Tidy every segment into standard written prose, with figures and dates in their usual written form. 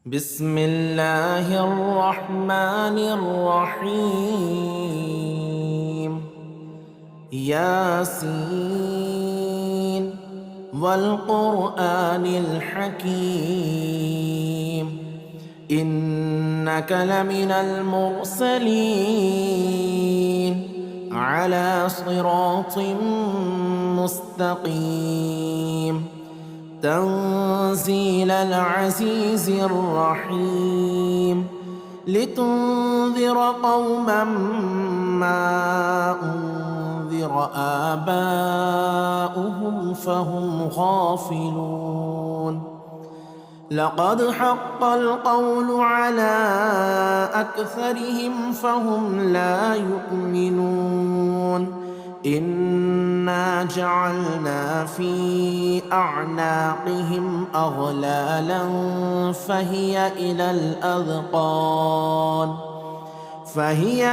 بسم الله الرحمن الرحيم. ياسين والقرآن الحكيم إنك لمن المرسلين على صراط مستقيم تنزيل العزيز الرحيم لتنذر قوما ما أنذر آباؤهم فهم غافلون. لقد حق القول على أكثرهم فهم لا يؤمنون. إنا جعلنا في أعناقهم أغلالا فهي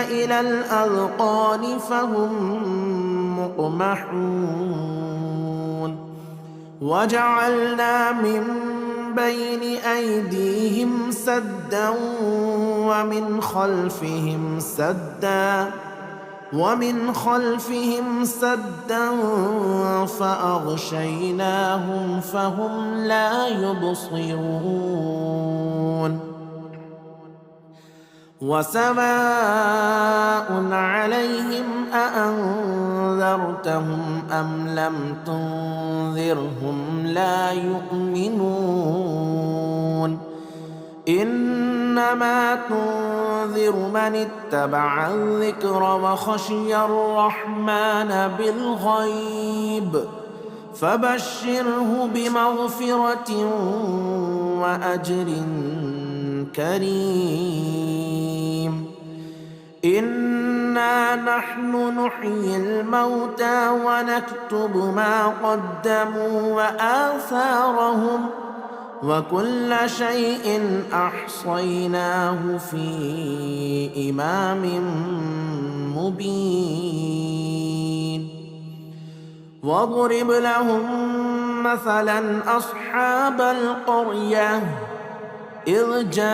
إلى الأذقان فهم مقمحون. وجعلنا من بين أيديهم سدا ومن خلفهم سدا فأغشيناهم فهم لا يبصرون. وسواء عليهم أأنذرتهم أم لم تنذرهم لا يؤمنون. إنما تنذر من اتبع الذكر وخشي الرحمن بالغيب فبشره بمغفرة وأجر كريم. إنا نحن نحيي الموتى ونكتب ما قدموا وآثارهم وكل شيء أحصيناه في إمام مبين. واضرب لهم مثلا أصحاب القرية إذ جاءها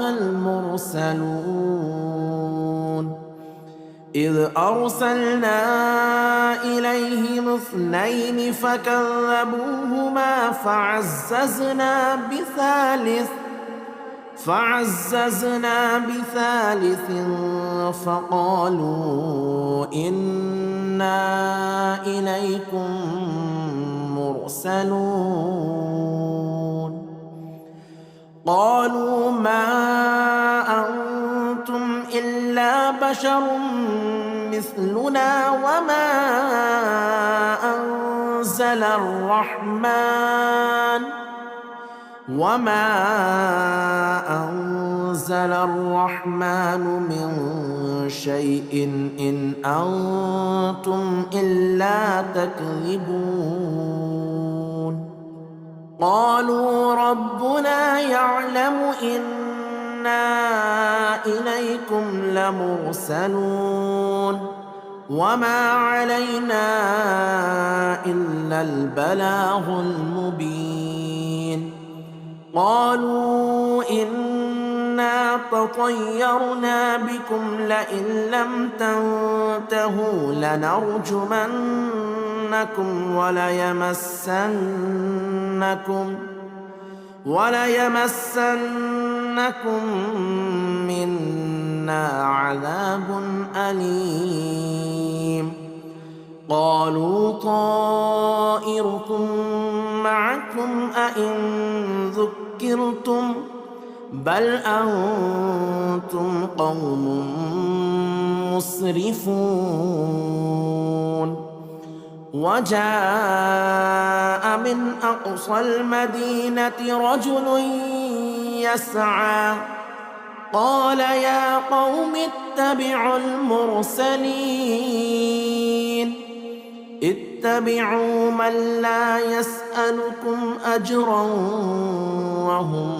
المرسلون إذ أرسلنا إليهم 2 فكذبوهما فعززنا بثالث فقالوا إنا إليكم مرسلون. قالوا ما أنتم إلا بشر مثلنا وما أنزل الرحمن من شيء إن أنتم إلا تكذبون. قالوا ربنا يعلم إنا إليكم لمرسلون وما علينا إلا البلاغ المبين. قالوا إنا تطيرنا بكم لئن لم تنتهوا لنرجمنكم وليمسنكم منا عذاب أليم. قالوا طائركم معكم أئن ذكرتم بل أنتم قوم مسرفون. وجاء من أقصى المدينة رجل يسعى قال يا قوم اتبعوا المرسلين اتبعوا من لا يسألكم أجرا وهم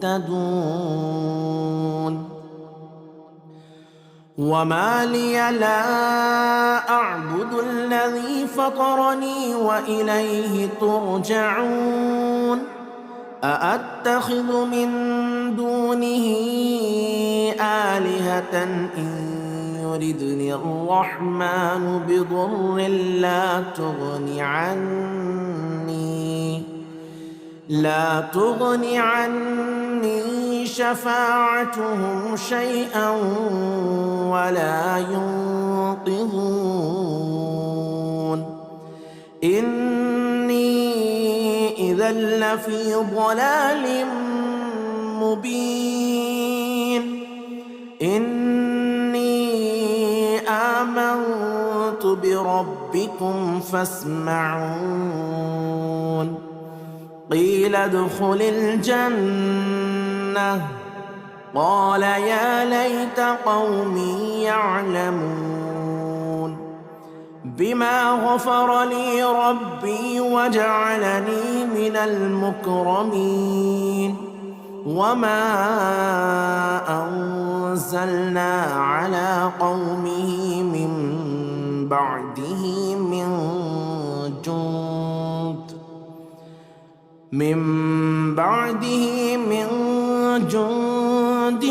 مهتدون. وما لي لا أعبد الذي فطرني وإليه ترجعون. أأتخذ من دونه آلهة إن يردني الرحمن بضر لا تغن عني شفاعتهم شيئا ولا ينقذون إني إذا لفي ضلال مبين إني آمنت بربكم فاسمعون قيل ادخل الجنة قال يا ليت قومي يعلمون بما غفر لي ربي وجعلني من المكرمين وما أنزلنا على قومه من بعده من جند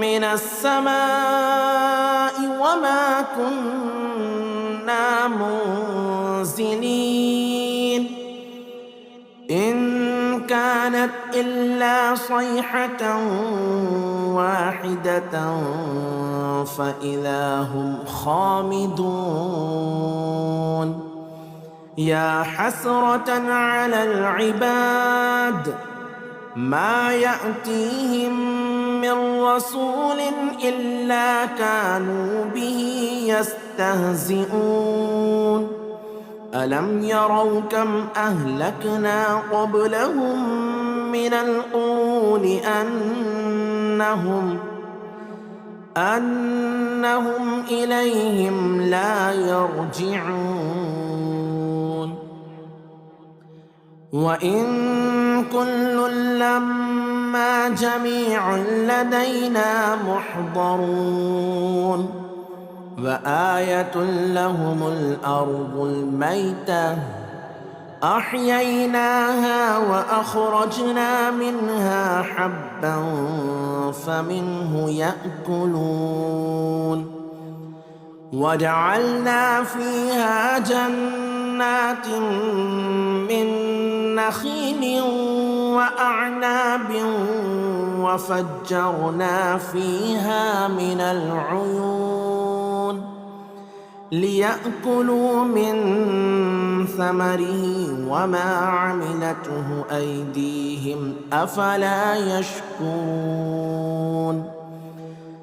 من السماء وما كنا منزلين إن كانت إلا صيحة واحدة فإذا هم خامدون يا حسرة على العباد ما يأتيهم من رسول إلا كانوا به يستهزئون ألم يروا كم أهلكنا قبلهم من القرون أنهم إليهم لا يرجعون وإن كل لما جميع لدينا محضرون وآية لهم الأرض الميتة أحييناها وأخرجنا منها حبا فمنه يأكلون وجعلنا فيها جنات من نخيل وأعناب وفجرنا فيها من العيون ليأكلوا من ثمره وما عملته أيديهم أفلا يشكرون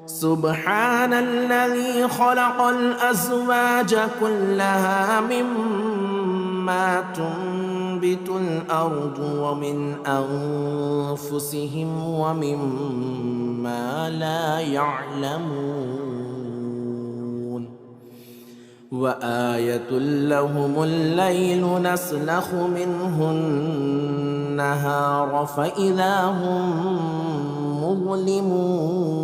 سبحان الذي خلق الأزواج كلها مما تنبت الأرض ومن أنفسهم ومما لا يعلمون وآية لهم الليل نسلخ منه النهار فإذا هم مظلمون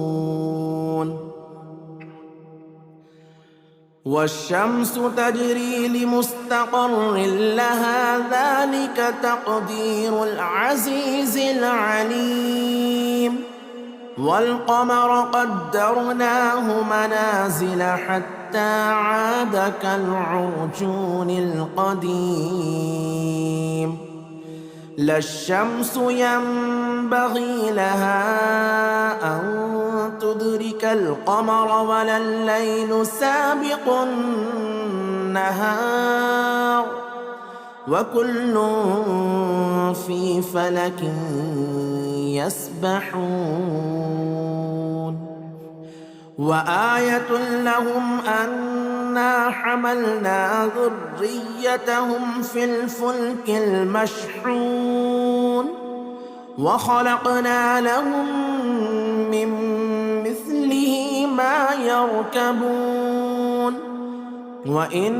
والشمس تجري لمستقر لها ذلك تقدير العزيز العليم والقمر قدرناه منازل حتى عاد كالعرجون القديم لا الشمس ينبغي لها أن تدرك القمر ولا الليل سابق النهار وكل في فلك يسبحون وآية لهم أنا حملنا ذريتهم في الفلك المشحون وخلقنا لهم من مثله ما يركبون وإن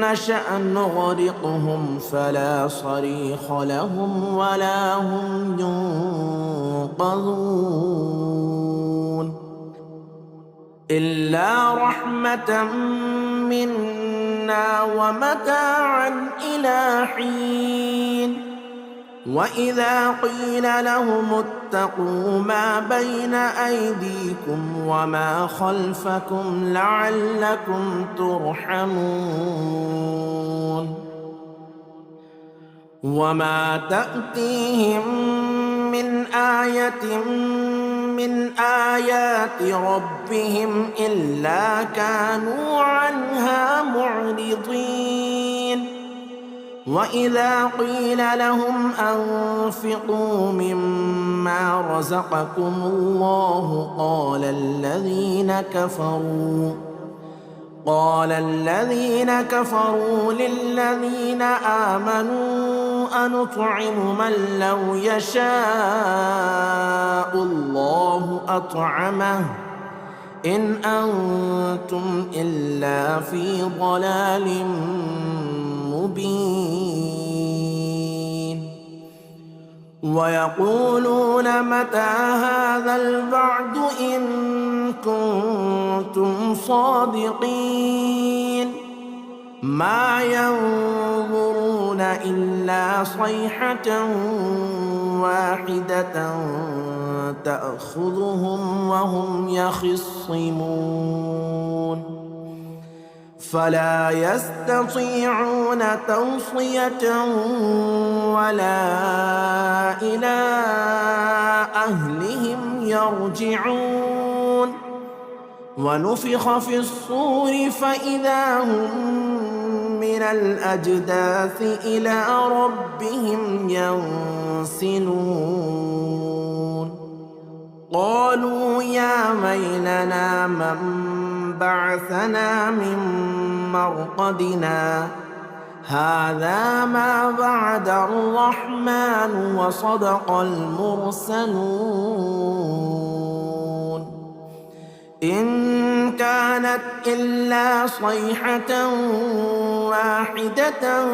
نشأ نغرقهم فلا صريخ لهم ولا هم ينقذون إلا رحمة منا ومتاعا إلى حين وإذا قيل لهم اتقوا ما بين أيديكم وما خلفكم لعلكم ترحمون وما تأتيهم من آية من آيات ربهم إلا كانوا عنها معرضين وإذا قيل لهم أنفقوا مما رزقكم الله قال الذين كفروا للذين آمنوا أنطعم من لو يشاء الله أطعمه إن أنتم إلا في ضلال مبين ويقولون متى هذا الوعد إن كنتم صادقين ما ينظرون إلا صيحة واحدة تأخذهم وهم يخصمون فلا يستطيعون توصية ولا إلى أهلهم يرجعون ونفخ في الصور فإذا هم من الأجداث إلى ربهم ينسلون قالوا يا ويلنا من بعثنا من مرقدنا هذا ما وعد الرحمن وصدق المرسلون إن كانت إلا صيحة واحدة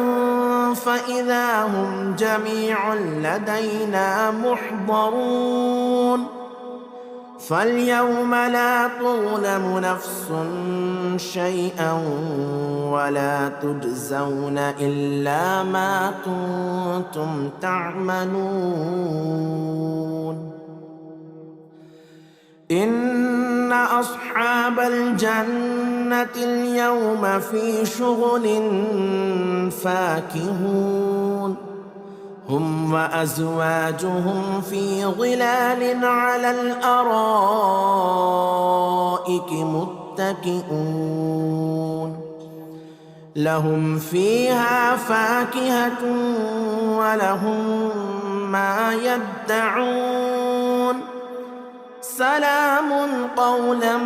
فإذا هم جميع لدينا محضرون فاليوم لا تظلم نفس شيئا ولا تجزون إلا ما كنتم تعملون إن أصحاب الجنة اليوم في شغل فاكهون هم وأزواجهم في ظلال على الأرائك متكئون لهم فيها فاكهة ولهم ما يدعون سلام قولا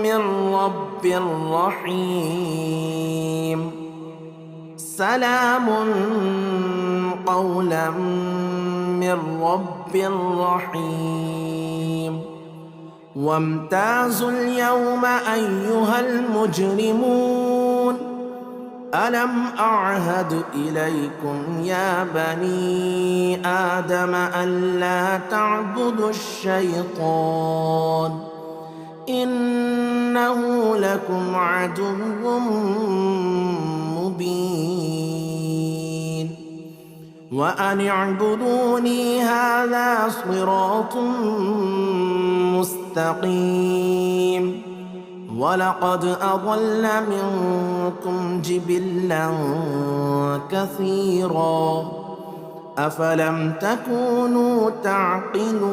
من رب رحيم سلام قولا من رب رحيم وامتازوا اليوم أيها المجرمون ألم أعهد إليكم يا بني آدم ألا تعبدوا الشيطان إنه لكم عدو مبين وأن اعبدوني هذا صراط مستقيم ولقد أضل منكم جبلا كثيرا أفلم تكونوا تعقلون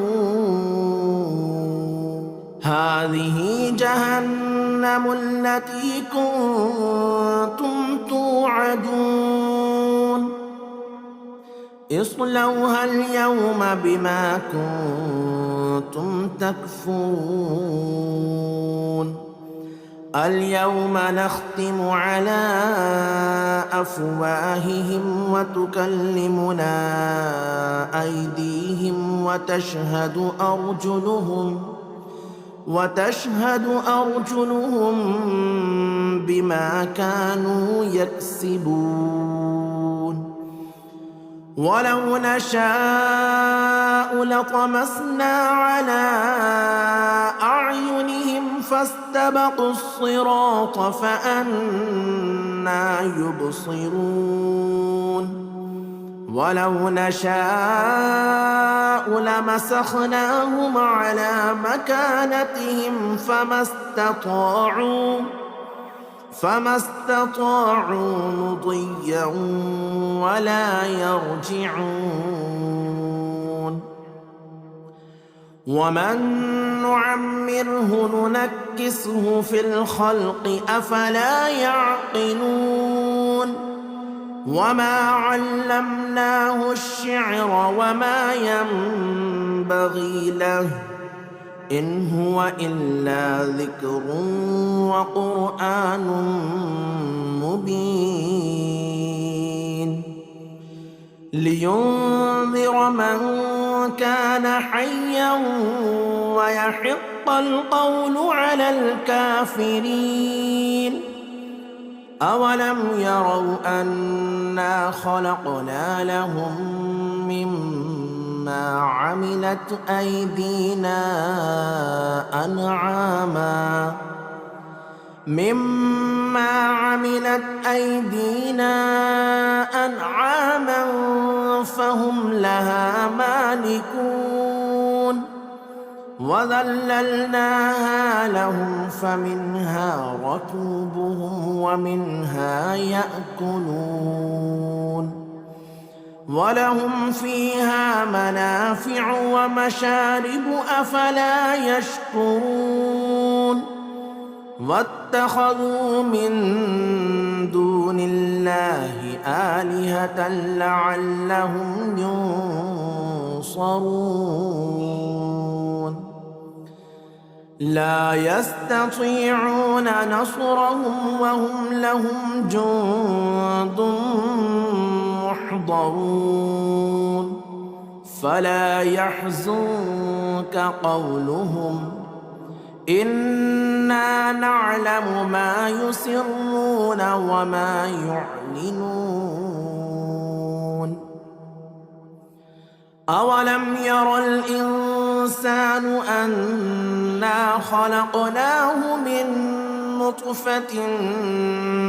هذه جهنم التي كنتم توعدون اصلوها اليوم بما كنتم تكفرون اليوم نختم على أفواههم وتكلمنا أيديهم وتشهد أرجلهم بما كانوا يكسبون ولو نشاء لطمسنا على أعينهم فاستبقوا الصراط فأنى يبصرون ولو نشاء لمسخناهم على مكانتهم فما استطاعوا مضيا ولا يرجعون. ومن نعمره ننكسه في الخلق أفلا يعقلون. وما علمناه الشعر وما ينبغي له إن هو إلا ذكر وقرآن مبين لينذر من كان حيا ويحق القول على الكافرين. أولم يروا أنا خلقنا لهم مما عملت أيدينا أنعاما فهم لها مالكون. وذللناها لهم فمنها ركوبهم ومنها يأكلون ولهم فيها منافع ومشارب أفلا يشكرون. واتخذوا من دون الله آلهة لعلهم ينصرون. لا يستطيعون نصرهم وهم لهم جند محضرون. فلا يحزنك قولهم إنا نعلم ما يسرون وما يعلنون. أولم ير الإنسان أنا خلقناه من نطفة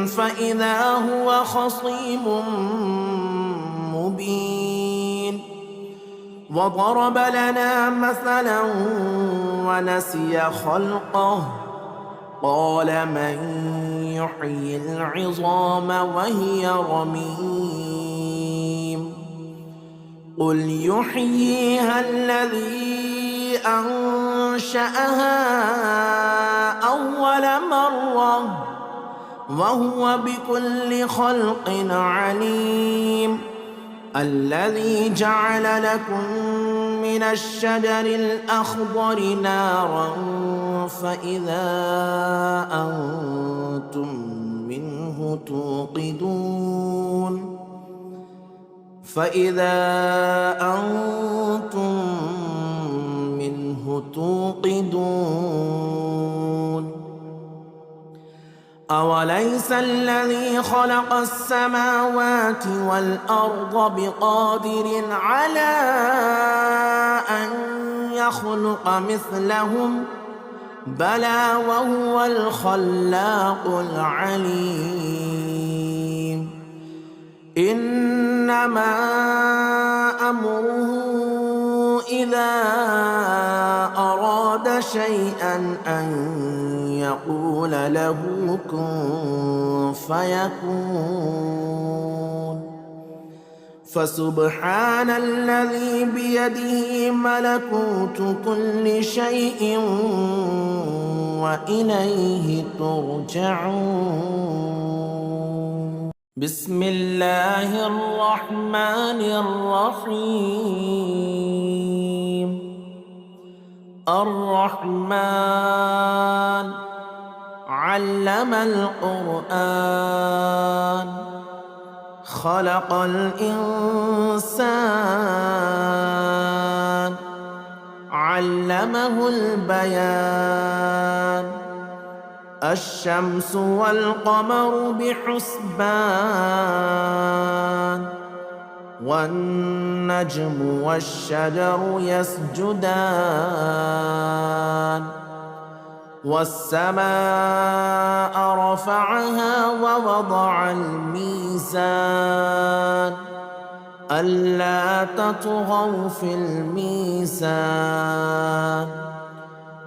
فإذا هو خصيم مبين. وضرب لنا مثلا ونسي خلقه قال من يحيي العظام وهي رميم. قل يحييها الذي أنشأها أول مرة وهو بكل خلق عليم. الذي جعل لكم من الشجر الأخضر نارا فإذا أنتم منه توقدون. أوليس الذي خلق السماوات والأرض بقادر على أن يخلق مثلهم بلى وهو الخلاق العليم. إنما أمره إذا أراد شيئا أن يقول له كن فيكون. فسبحان الذي بيده ملكوت كل شيء وإليه ترجعون. بسم الله الرحمن الرحيم. الرحمن علم القرآن خلق الإنسان علمه البيان. الشمس والقمر بحسبان والنجم والشجر يسجدان. والسماء رفعها ووضع الميزان ألا تطغوا في الميزان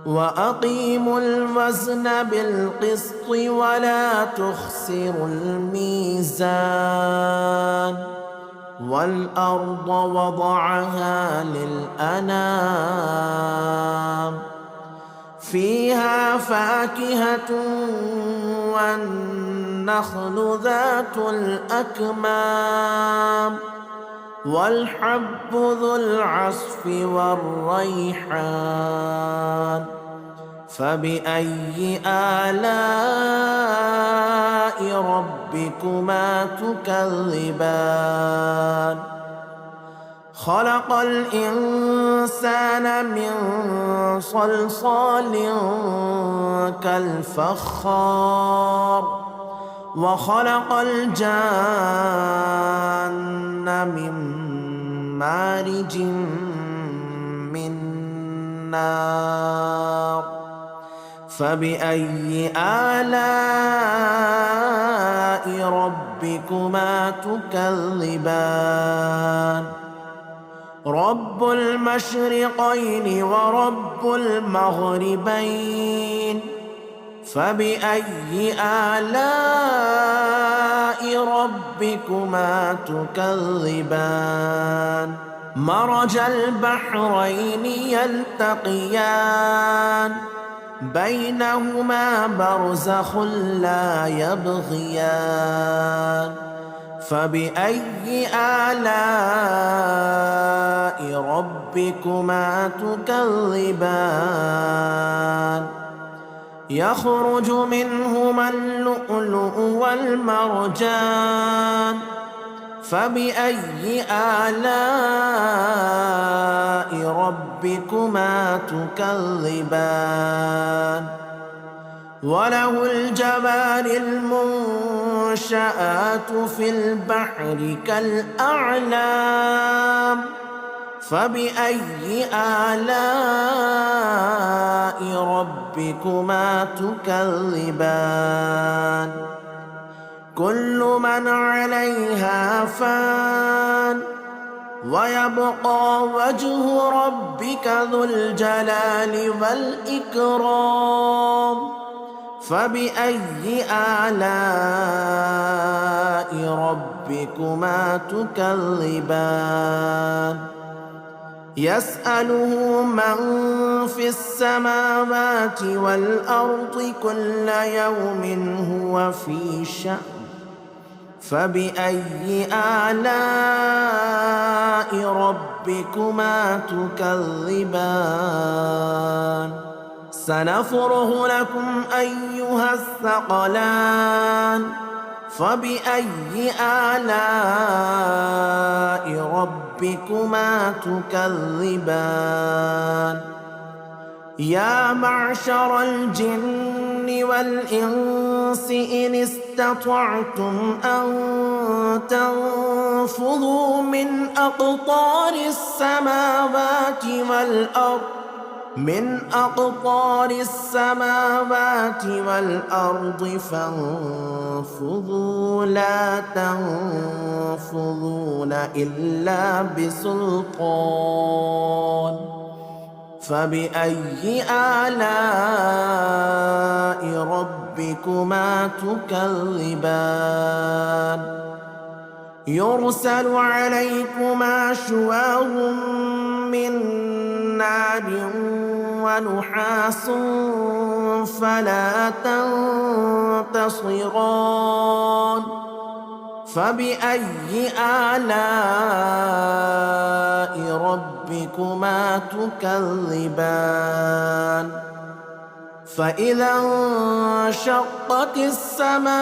وأقيموا الوزن بالقسط ولا تخسروا الميزان والأرض وضعها للأنام فيها فاكهة والنخل ذات الأكمام والحب ذو العصف والريحان فبأي آلاء ربكما تكذبان خلق الإنسان من صلصال كالفخار وخلق الجان من مارج من نار فبأي آلاء ربكما تكذبان رب المشرقين ورب المغربين فبأي آلاء ربكما تكذبان مرج البحرين يلتقيان بينهما برزخ لا يبغيان فبأي آلاء ربكما تكذبان يخرج منهما اللؤلؤ والمرجان فبأي آلاء ربكما تكذبان وله الجوار المنشآت في البحر كالأعلام فبأي آلاء ربكما تكذبان كل من عليها فان ويبقى وجه ربك ذو الجلال والإكرام فبأي آلاء ربكما تكذبان يسأله من في السماوات والأرض كل يوم هو في شأن فبأي آلاء ربكما تكذبان سنفرغ لكم أيها الثقلان فبأي آلاء ربكما تكذبان يا معشر الجن والإنس إن استطعتم أن تنفذوا من أقطار السماوات والأرض فانفذوا لا تنفذون إلا بسلطان فبأي آلاء ربكما تكذبان يرسل عليكما شواظ من نار ونحاس فلا تنتصران فبأي آلاء ربكما تكذبان فإذا انشقت السماء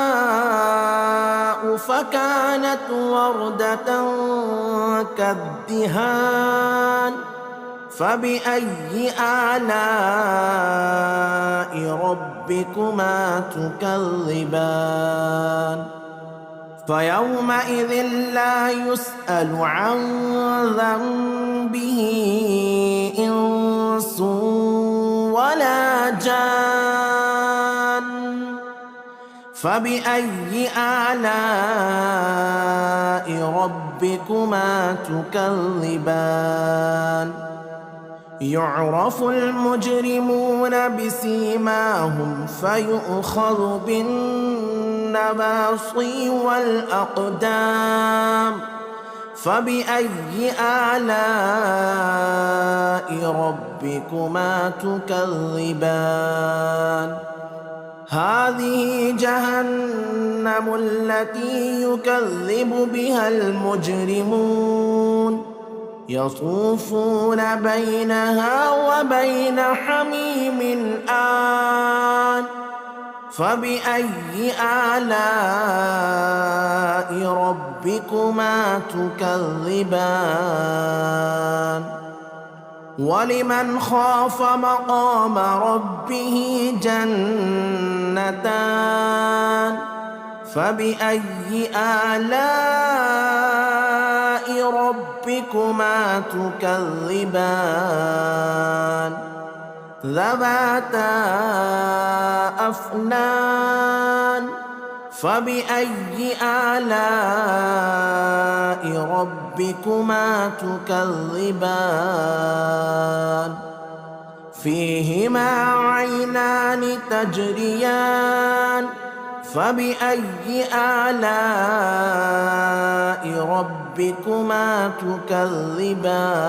فكانت وردة كالدهان فبأي آلاء ربكما تكذبان فيومئذ لا يسأل عن ذنبه إنس ولا جان فبأي آلاء ربكما ربكما تكذبان يعرف المجرمون بسيماهم فيؤخذ بالنواصي والأقدام فبأي آلاء ربكما تكذبان هذه جهنم التي يكذب بها المجرمون يطوفون بينها وبين حميم آن فبأي آلاء ربكما تكذبان ولمن خاف مقام ربه جنتان فبأي آلاء ربكما تكذبان ذواتا أفنان فبأي آلاء ربكما تكذبان فيهما عينان تجريان فبأي آلاء ربكما تكذبان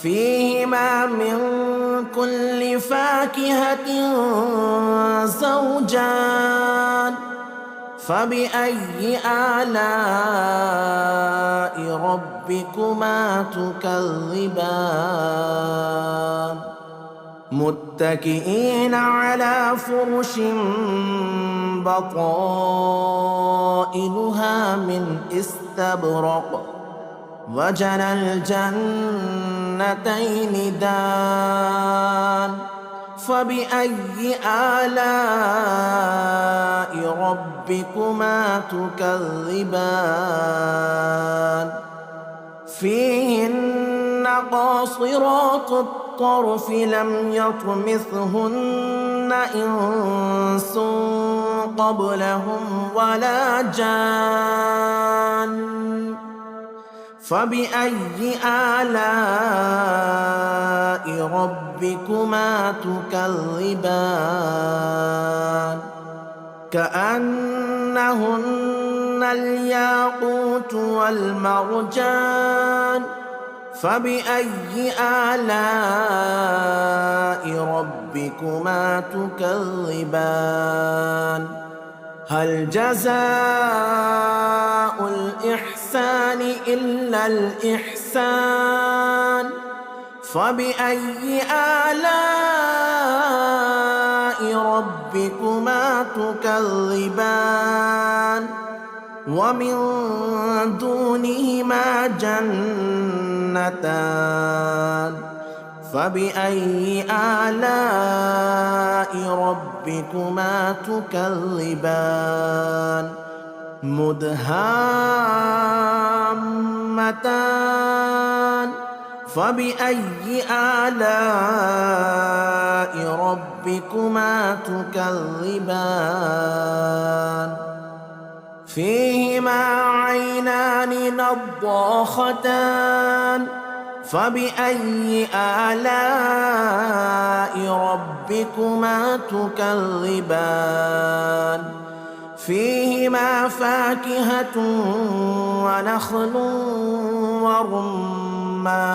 فيهما من كل فاكهة زوجان فبأي آلاء ربكما تكذبان متكئين على فرش بطائنها من استبرق وجنى الجنتين دان فبأي آلاء ربكما تكذبان فيهن قاصرات الطرف لم يطمثهن إنس قبلهم ولا جان فبأي آلاء ربكما تكذبان كأنهن الياقوت والمرجان فبأي آلاء ربكما تكذبان هل جزاء الإحسان إلا الإحسان فبأي آلاء ربكما تكذبان ومن دونهما جنتان فبأي آلاء ربكما تكذبان مدهامتان فبأي آلاء ربكما تكذبان فيهما عينان نضاختان فبأي آلاء ربكما تكذبان فيهما فاكهة ونخل ورمان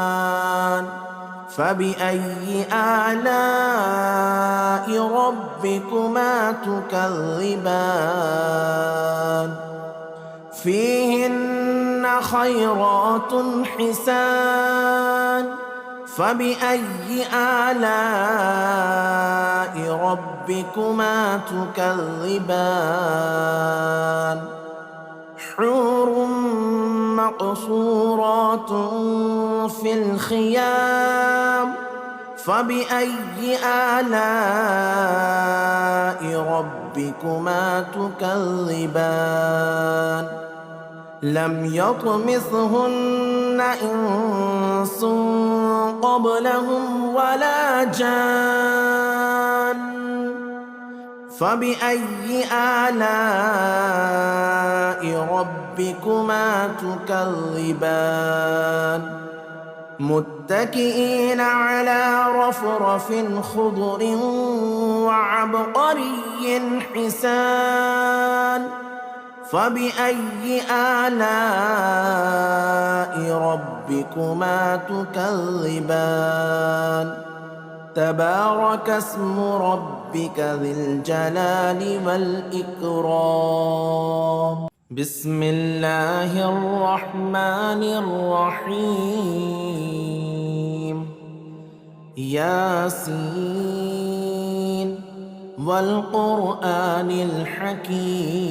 فبأي آلاء ربكما تكذبان فيهن خيرات حسان فبأي آلاء ربكما تكذبان حور مقصورات في الخيام فبأي آلاء ربكما تكذبان لم يطمثهن إنس قبلهم ولا جان فبأي آلاء ربكما تكذبان متكئين على رفرف خضر وعبقري حسان فبأي آلاء ربكما تكذبان تبارك اسم ربك ذي الجلال والإكرام بسم الله الرحمن الرحيم ياسين والقرآن الحكيم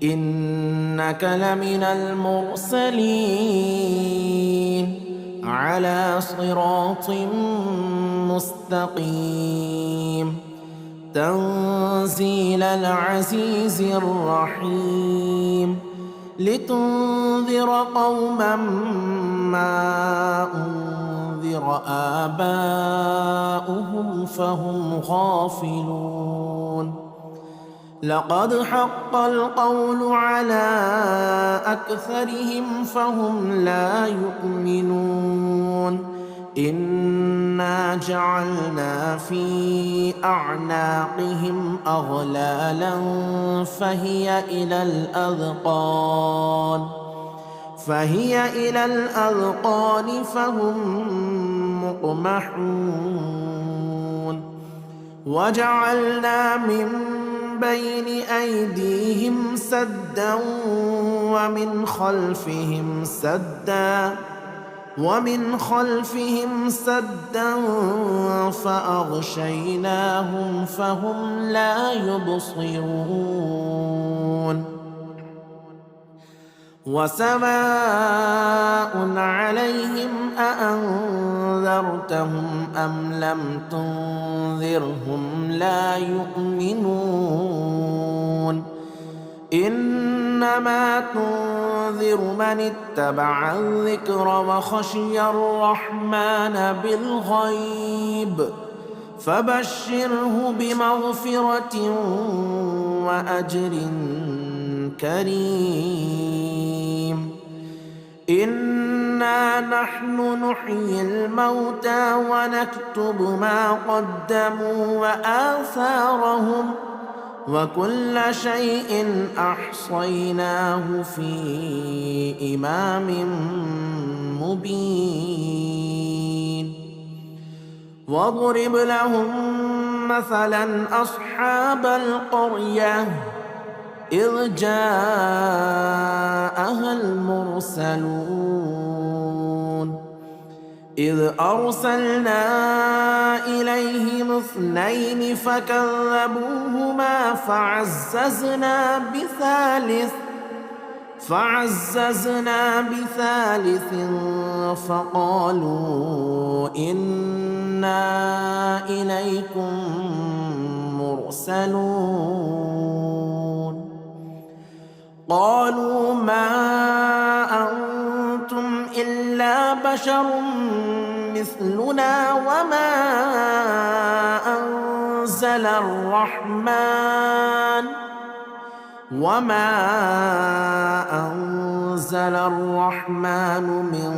إنك لمن المرسلين على صراط مستقيم تنزيل العزيز الرحيم لتنذر قوما ما أنذر آباؤهم فهم غافلون لقد حق القول على أكثرهم فهم لا يؤمنون إنا جعلنا في أعناقهم أغلالا فهي إلى الأذقان فهم مقمحون وجعلنا من بين أيديهم سدا ومن خلفهم سدا فأغشيناهم فهم لا يبصرون وسواء عليهم أأنذرتهم أم لم تنذرهم لا يؤمنون إنما تنذر من اتبع الذكر وخشي الرحمن بالغيب فبشره بمغفرة وأجر كريم إنا نحن نحيي الموتى ونكتب ما قدموا وآثارهم وكل شيء أحصيناه في إمام مبين واضرب لهم مثلا أصحاب القرية إذ جاءها المرسلون إذ أرسلنا إليهم 2 فكذبوهما فعززنا بثالث فقالوا إنا إليكم مرسلون قالوا ما أنتم إلا بشر مثلنا وما أنزل الرحمن من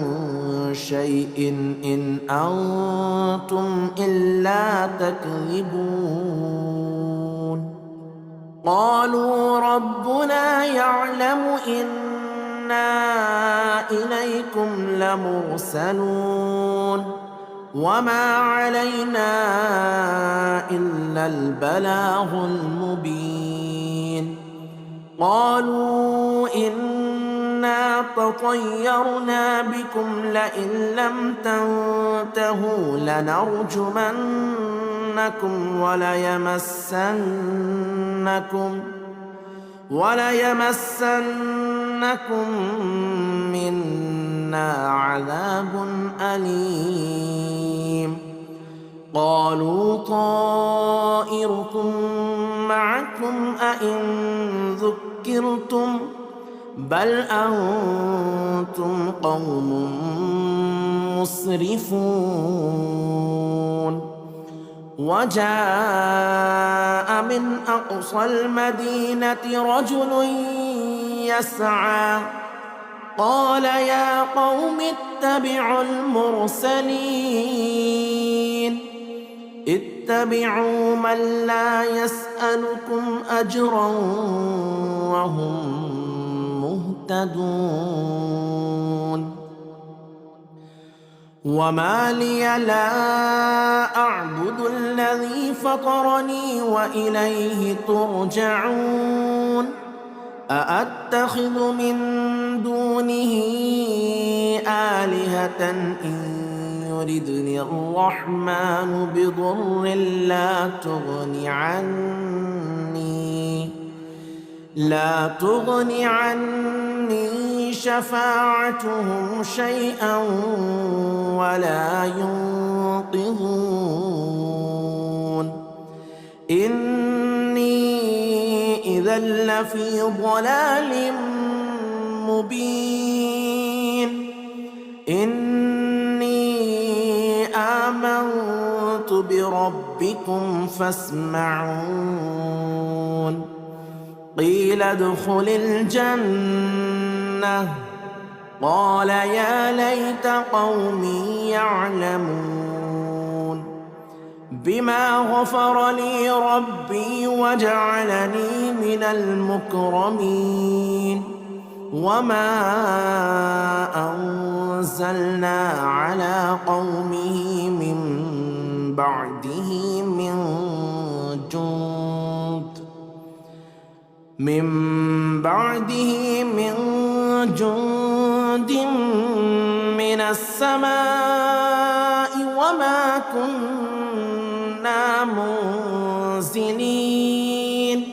شيء إن أنتم إلا تكذبون قالوا ربنا يعلم إنا إليكم لمرسلون وما علينا إلا البلاغ المبين قالوا إنا تطيرنا بكم لئن لم تنتهوا لنرجمنكم وليمسنكم منا عذاب أليم قالوا طائركم معكم أئن ذكرتم بل أنتم قوم مسرفون وجاء من أقصى المدينة رجل يسعى قال يا قوم اتبعوا المرسلين اتبعوا من لا يسألكم أجرا وهم مهتدون وما لي لا أعبد الذي فطرني وإليه ترجعون أأتخذ من دونه آلهة إن يردني الرحمن بضر لا تغني عني شفاعتهم شيئا ولا ينقذون إني إذا لفي ضلال مبين إني آمنت بربكم فاسمعون قيل ادخل الجنة قال يا ليت قومي يعلمون بما غفر لي ربي وجعلني من المكرمين وما أنزلنا على قومه من بعده من جند من السماء وما كنا منزلين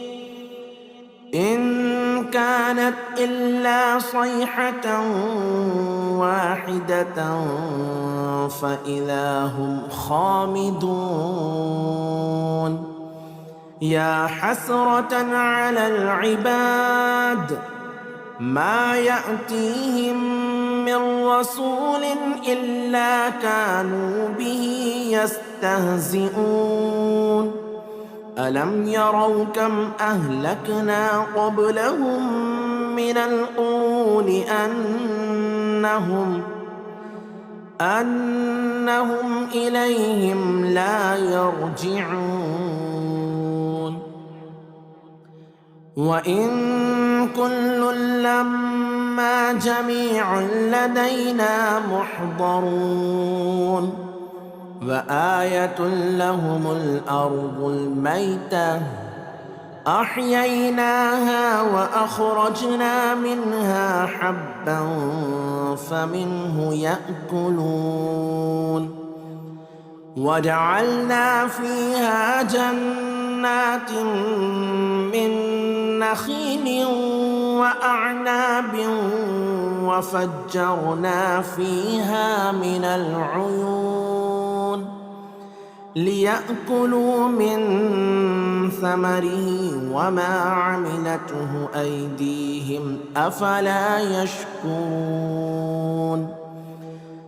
إن كانت إلا صيحة واحدة فإذا هم خامدون يا حسرة على العباد ما يأتيهم من رسول إلا كانوا به يستهزئون ألم يروا كم أهلكنا قبلهم من القرون أنهم إليهم لا يرجعون وإن كل لما جميع لدينا محضرون وآية لهم الأرض الميتة أحييناها وأخرجنا منها حبا فمنه يأكلون وجعلنا فيها جنات من نخيل وأعناب وفجرنا فيها من العيون ليأكلوا من ثمره وما عملته أيديهم أفلا يشكرون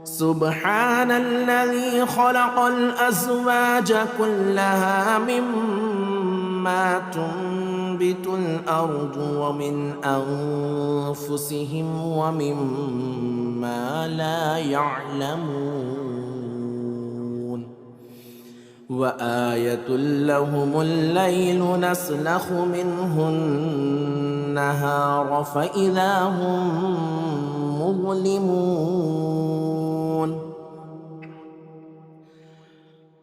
سبحان الذي خلق الأزواج كلها مما تنبت الأرض ومن أنفسهم ومما لا يعلمون وآية لهم الليل نسلخ منه النهار فإذا هم مظلمون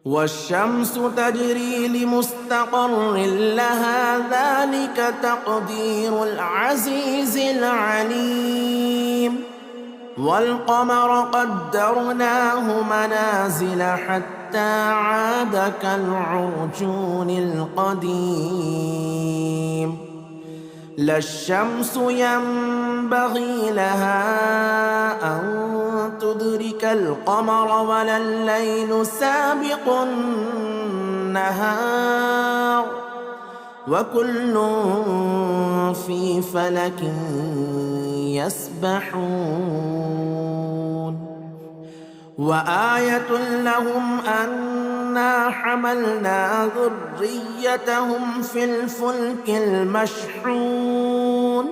والشمس تجري لمستقر لها ذلك تقدير العزيز العليم والقمر قدرناه منازل حتى عاد كالعرجون القديم لا الشمس ينبغي لها أن تدرك القمر ولا الليل سابق النهار وكل في فلك يسبحون وآية لهم أن أنا حملنا ذريتهم في الفلك المشحون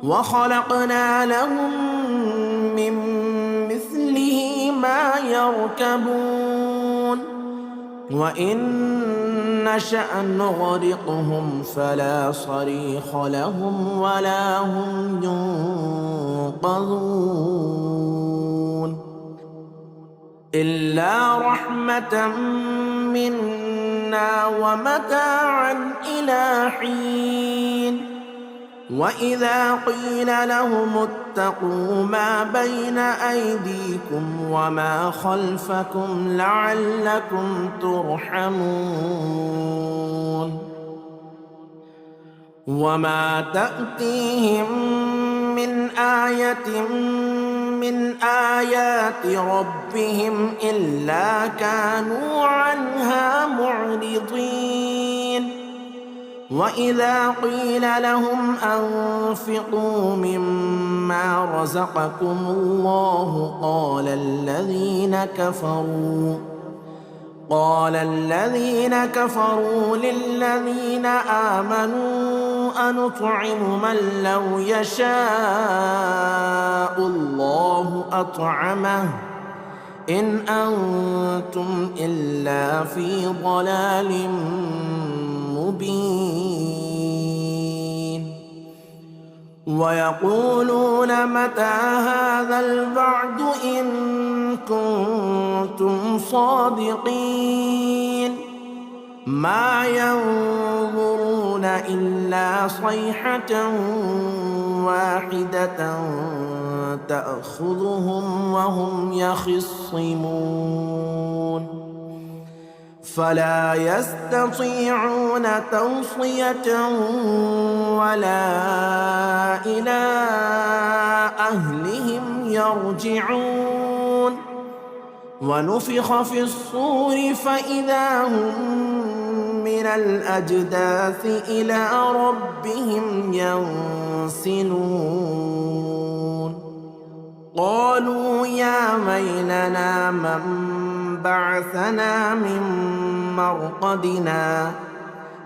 وخلقنا لهم من مثله ما يركبون وإن نشأ نغرقهم فلا صريخ لهم ولا هم ينقذون إلا رحمة منا ومتاعا إلى حين وإذا قيل لهم اتقوا ما بين أيديكم وما خلفكم لعلكم ترحمون وما تأتيهم من آية من آيات ربهم إلا كانوا عنها معرضين وإذا قيل لهم أنفقوا مما رزقكم الله قال الذين كفروا للذين آمنوا أنطعم من لو يشاء الله أطعمه إن أنتم إلا في ضلال مبين ويقولون متى هذا الوعد إن كنتم صادقين ما ينظرون إلا صيحة واحدة تأخذهم وهم يخصمون فلا يستطيعون توصية ولا إلى أهلهم يرجعون ونفخ في الصور فإذا هم من الأجداث إلى ربهم ينسلون قالوا يا ويلنا من بعثنا من مرقدنا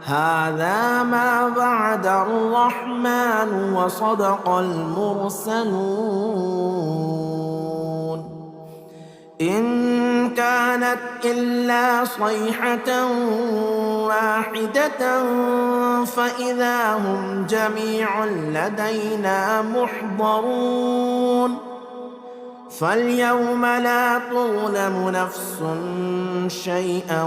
هذا ما وعد الرحمن وصدق المرسلون إن كانت إلا صيحة واحدة فإذا هم جميع لدينا محضرون فاليوم لا تظلم نفس شيئا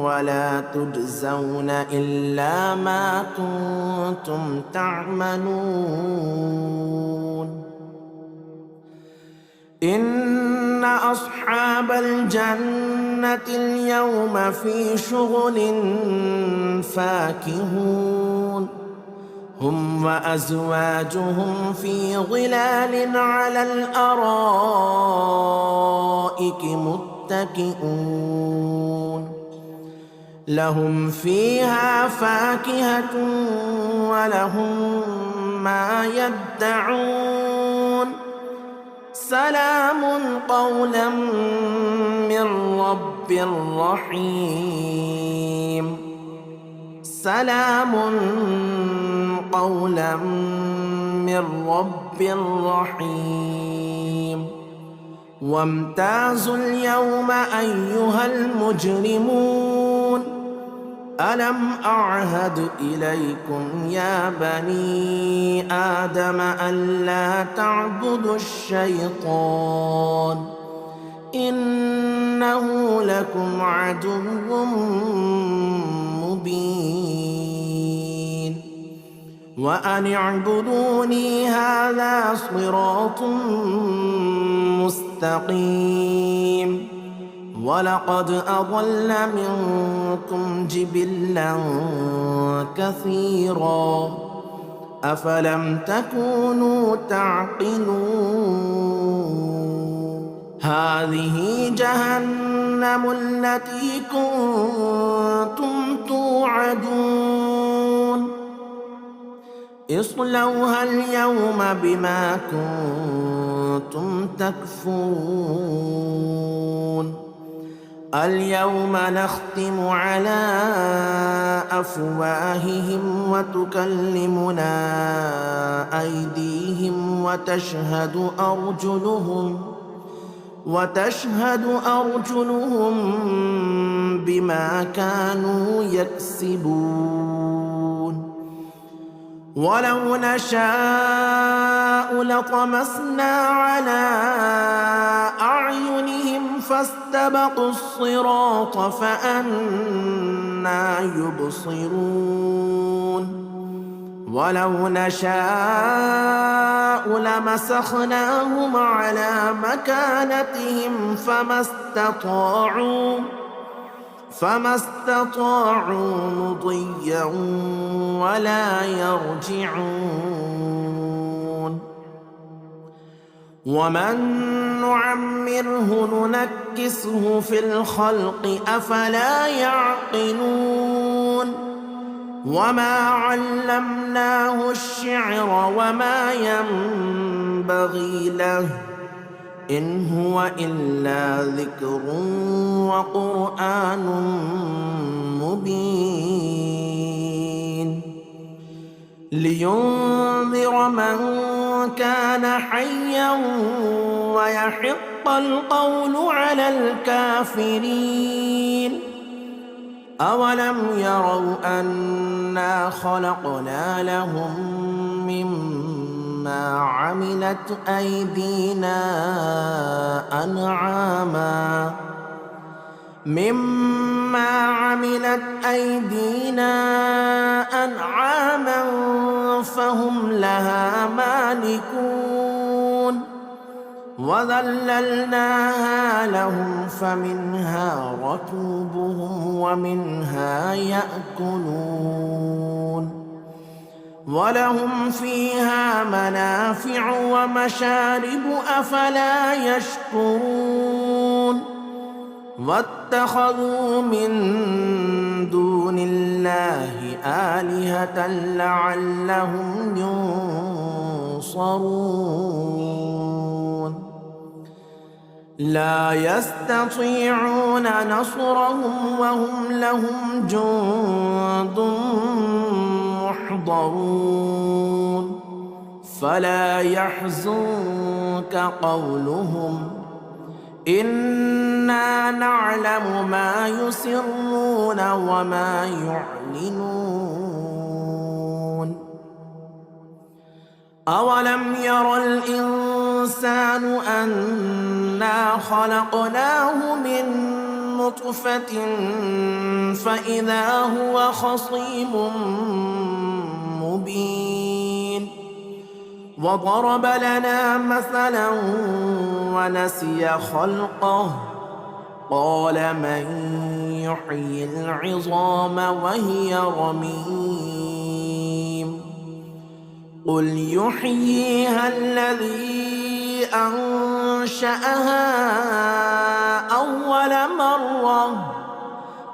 ولا تجزون إلا ما كنتم تعملون إن أصحاب الجنة اليوم في شغل فاكهون هم وأزواجهم في ظلال على الأرائك متكئون لهم فيها فاكهة ولهم ما يدعون سلام قولا من رب رحيم سلام قولا من رب رحيم وامتازوا اليوم أيها المجرمون ألم أعهد إليكم يا بني آدم ألا تعبدوا الشيطان إنه لكم عدو مبين وأن اعبدوني هذا صراط مستقيم ولقد أضل منكم جبلا كثيرا أفلم تكونوا تعقلون هذه جهنم التي كنتم توعدون اصلوها اليوم بما كنتم تكفرون اليوم نختم على أفواههم وتكلمنا أيديهم وتشهد أرجلهم بما كانوا يكسبون ولو نشاء لطمسنا على أعينهم فاستبقوا الصراط فأنى يبصرون ولو نشاء لمسخناهم على مكانتهم فما استطاعوا مضيا ولا يرجعون ومن نعمره ننكسه في الخلق أفلا يعقلون وما علمناه الشعر وما ينبغي له إن هو إلا ذكر وقرآن مبين لينذر من كان حيا ويحق القول على الكافرين أولم يروا أنا خلقنا لهم مما عملت أيدينا أنعاما فهم لها مالكون وذللناها لهم فمنها ركوبهم ومنها يأكلون ولهم فيها منافع ومشارب أفلا يشكرون واتخذوا من دون الله آلهة لعلهم ينصرون لا يستطيعون نصرهم وهم لهم جند محضرون فلا يحزنك قولهم إنا نعلم ما يسرون وما يعلنون أولم ير الإنسان أنا خلقناه من نطفة فإذا هو خصيم مبين وضرب لنا مثلا ونسي خلقه قال من يحيي العظام وهي رميم قل يحييها الذي أنشأها أول مرة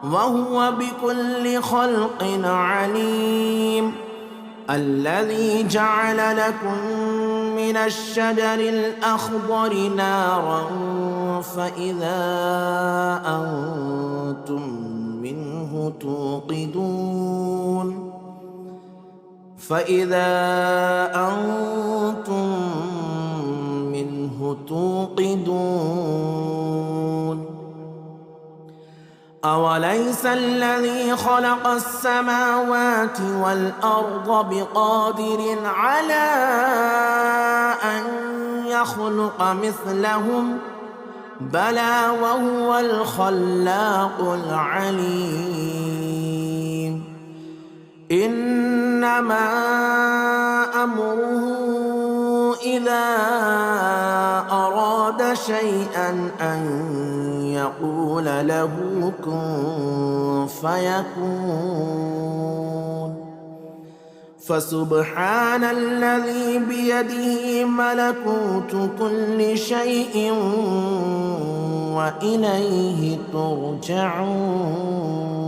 وهو بكل خلق عليم الذي جعل لكم من الشجر الأخضر نارا فإذا أنتم منه توقدون أوليس الذي خلق السماوات والأرض بقادر على أن يخلق مثلهم بلى وهو الخلاق العليم إنما أمره إذا أراد شيئا أن يقول له كن فيكون فسبحان الذي بيده ملكوت كل شيء وإليه ترجعون